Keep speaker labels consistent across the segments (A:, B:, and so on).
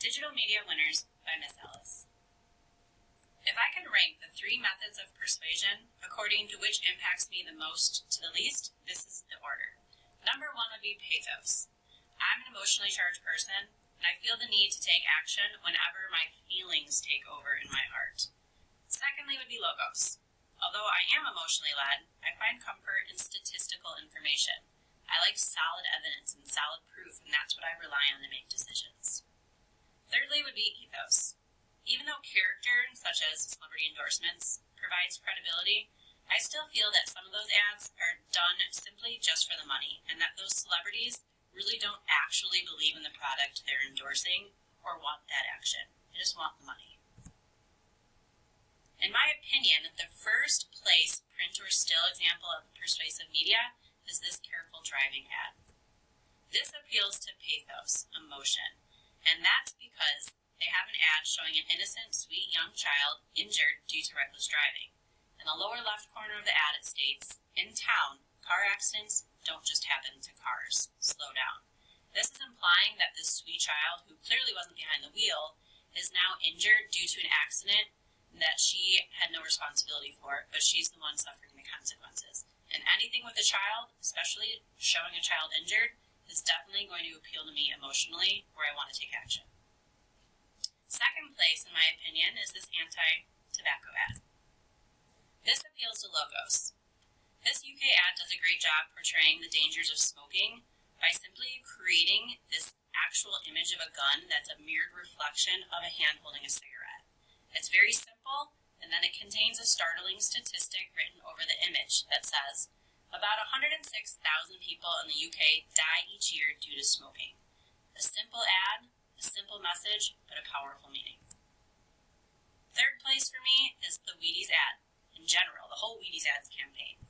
A: Digital Media Winners by Miss Ellis. If I could rank the 3 methods of persuasion according to which impacts me the most to the least, this is the order. Number 1 would be Pathos. I'm an emotionally charged person, and I feel the need to take action whenever my feelings take over in my heart. Secondly would be Logos. Although I am emotionally led, I find comfort in statistical information. I like solid evidence and solid proof, and that's what I rely on to make decisions. Thirdly would be Ethos. Even though character, such as celebrity endorsements, provides credibility, I still feel that some of those ads are done simply just for the money, and that those celebrities really don't actually believe in the product they're endorsing or want that action. They just want the money. In my opinion, the first place print or still example of persuasive media is this careful driving ad. This appeals to pathos, emotion, and that's because they have an ad showing an innocent, sweet young child injured due to reckless driving. In the lower left corner of the ad it states, "In town, car accidents don't just happen to cars. Slow down." This is implying that this sweet child, who clearly wasn't behind the wheel, is now injured due to an accident that she had no responsibility for, but she's the one suffering the consequences. And anything with a child, especially showing a child injured, is definitely going to appeal to me emotionally, where I want to take action. Second place, in my opinion, is this anti-tobacco ad. This appeals to Logos. This UK ad does a great job portraying the dangers of smoking by simply creating this actual image of a gun that's a mirrored reflection of a hand holding a cigarette. It's very simple, and then it contains a startling statistic written over the image that says, about 106,000 people in the UK die each year due to smoking. A simple ad, a simple message, but a powerful meaning. Third place for me is the Wheaties ad. In general, the whole Wheaties ads campaign.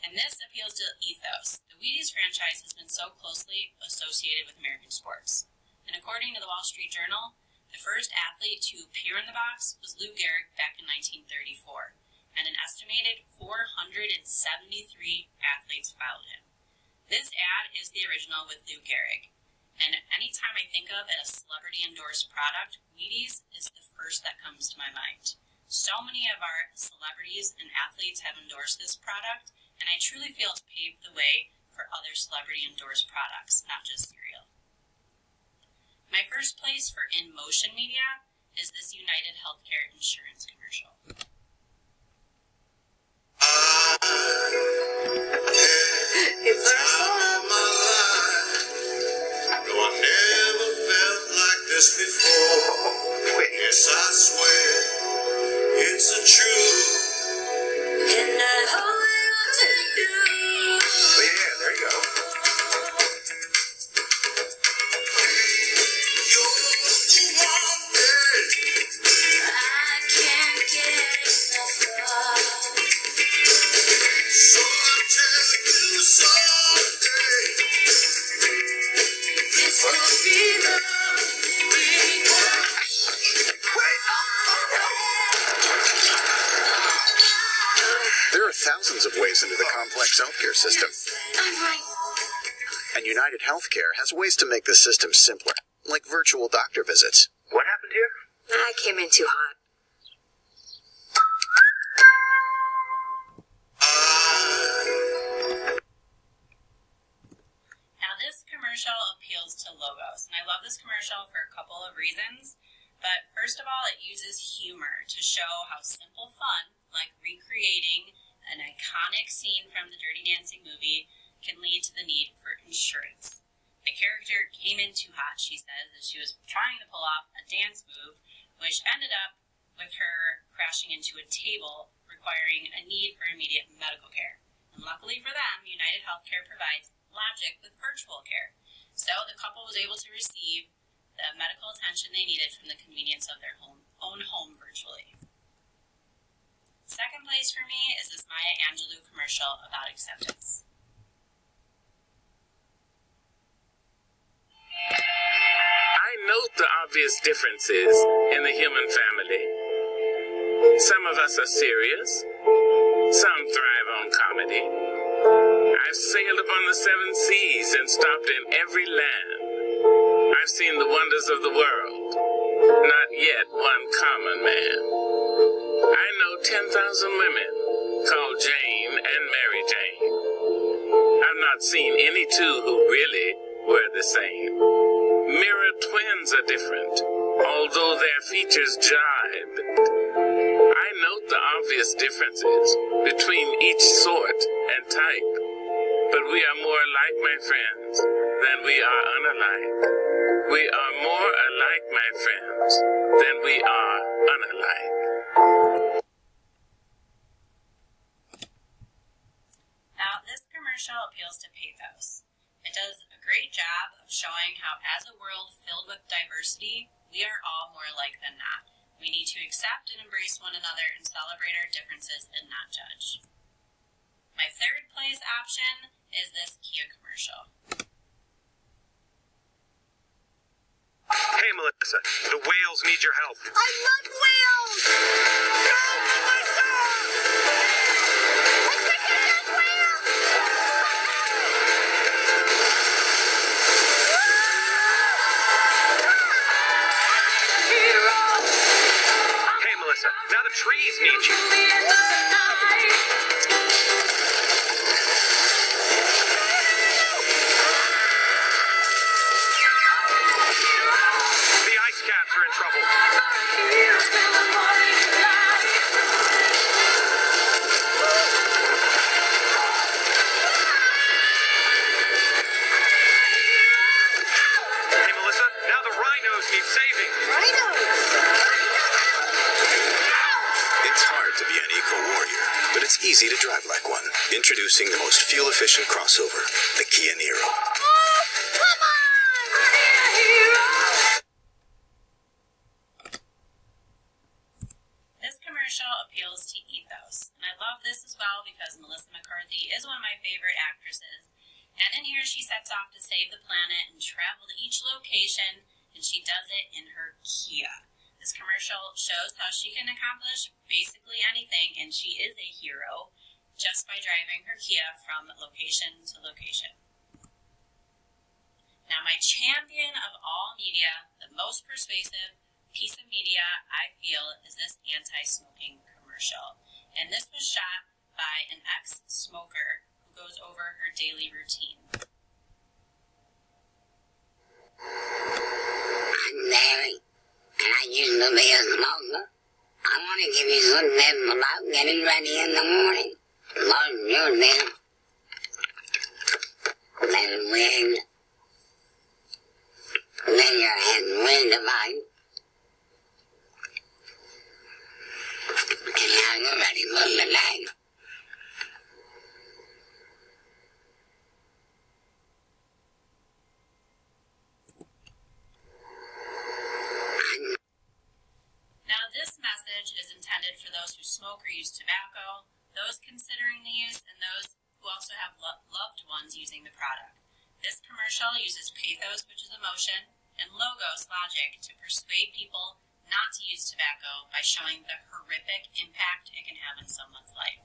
A: And this appeals to Ethos. The Wheaties franchise has been so closely associated with American sports. And according to the Wall Street Journal, the first athlete to appear in the box was Lou Gehrig back in 1934. And an estimated 473 athletes followed him. This ad is the original with Lou Gehrig. And anytime I think of a celebrity-endorsed product, Wheaties is the first that comes to my mind. So many of our celebrities and athletes have endorsed this product, and I truly feel it's paved the way for other celebrity-endorsed products, not just cereal. My first place for in-motion media is this United Healthcare insurance commercial.
B: It's our song.
C: No, I never felt like this before. Yes, I swear it's the truth.
B: And I hold on to you.
D: Oh, yeah, there you go.
C: You're the one that
B: I can't get enough of.
C: so I tell you someday.
B: This could be love.
D: There are thousands of ways into the complex healthcare system,
B: I'm right.
D: and United Healthcare has ways to make the system simpler, like virtual doctor visits. What happened here?
B: I came in too hot.
A: Now this commercial appeals to Logos, and I love this commercial for a couple of reasons. But first of all, it uses humor to show how simple fun, like recreating an iconic scene from the Dirty Dancing movie, can lead to the need for insurance. The character came in too hot, she says, as she was trying to pull off a dance move, which ended up with her crashing into a table, requiring a need for immediate medical care. And luckily for them, United Healthcare provides logic with virtual care. So the couple was able to receive the medical attention they needed from the convenience of their own home virtually. Second place for me is this Maya Angelou commercial about acceptance.
E: I note the obvious differences in the human family. Some of us are serious. Some thrive on comedy. I've sailed upon the 7 seas and stopped in every land. I I've seen the wonders of the world, not yet one common man. I know 10,000 women called Jane and Mary Jane. I've not seen any two who really were the same. Mirror twins are different, although their features jibe. I note the obvious differences between each sort and type, but we are more alike, my friends, than we are unalike. We are more alike, my friends, than we are unalike.
A: Now, this commercial appeals to pathos. It does a great job of showing how, as a world filled with diversity, we are all more alike than not. We need to accept and embrace one another and celebrate our differences and not judge. My third place option is this Kia commercial.
D: Hey, Melissa, the whales need your help.
B: I love whales! Go, Melissa! I think I got whales!
D: Hey, Melissa, now the trees need you. The ice caps are in trouble. Hey, Melissa, now the rhinos need saving. It's hard to be an eco-warrior, but it's easy to drive like one. Introducing the most fuel-efficient crossover, the Kia Niro.
B: Oh, come on!
A: This commercial appeals to ethos, and I love this as well because Melissa McCarthy is one of my favorite actresses. And in here, she sets off to save the planet and travel to each location, and she does it in her Kia. This commercial shows how she can accomplish basically anything, and she is a hero just by driving her Kia from location to location. Now, my champion of all media, the most persuasive piece of media I feel is this anti-smoking commercial. And this was shot by an ex-smoker who goes over her daily routine.
F: I'm Mary, and I used to be a smoker. I want to give you some tips about getting ready in the morning. Wash your teeth, let it wig, then your head redefined, and now you're ready for the day.
A: Now, this message is intended for those who smoke or use tobacco, those considering the use, and those who also have loved ones using the product. This commercial uses pathos, which is emotion, and logos, logic, to persuade people not to use tobacco by showing the horrific impact it can have in someone's life.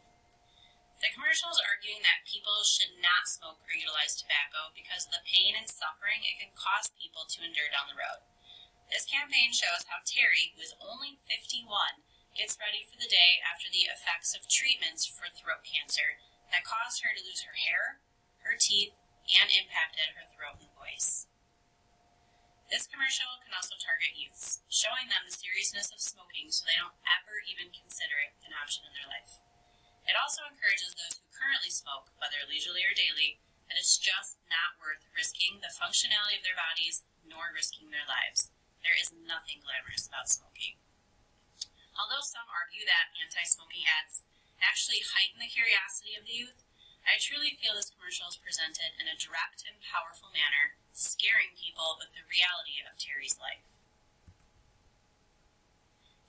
A: The commercial is arguing that people should not smoke or utilize tobacco because of the pain and suffering it can cause people to endure down the road. This campaign shows how Terry, who is only 51, gets ready for the day after the effects of treatments for throat cancer that caused her to lose her hair, her teeth, and impacted her throat and voice. This commercial can also target youths, showing them the seriousness of smoking so they don't ever even consider it an option in their life. It also encourages those who currently smoke, whether leisurely or daily, that it's just not worth risking the functionality of their bodies nor risking their lives. There is nothing glamorous about smoking. Although some argue that anti-smoking ads actually heighten the curiosity of the youth, I truly feel this commercial is presented in a direct and powerful manner, scaring people with the reality of Terry's life.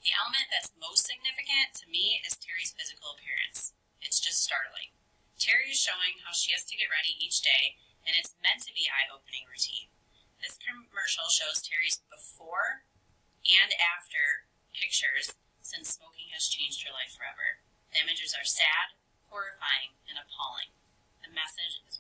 A: The element that's most significant to me is Terry's physical appearance. It's just startling. Terry is showing how she has to get ready each day, and it's meant to be eye-opening routine. This commercial shows Terry's before and after pictures since smoking has changed her life forever. The images are sad, horrifying, and appalling. The message is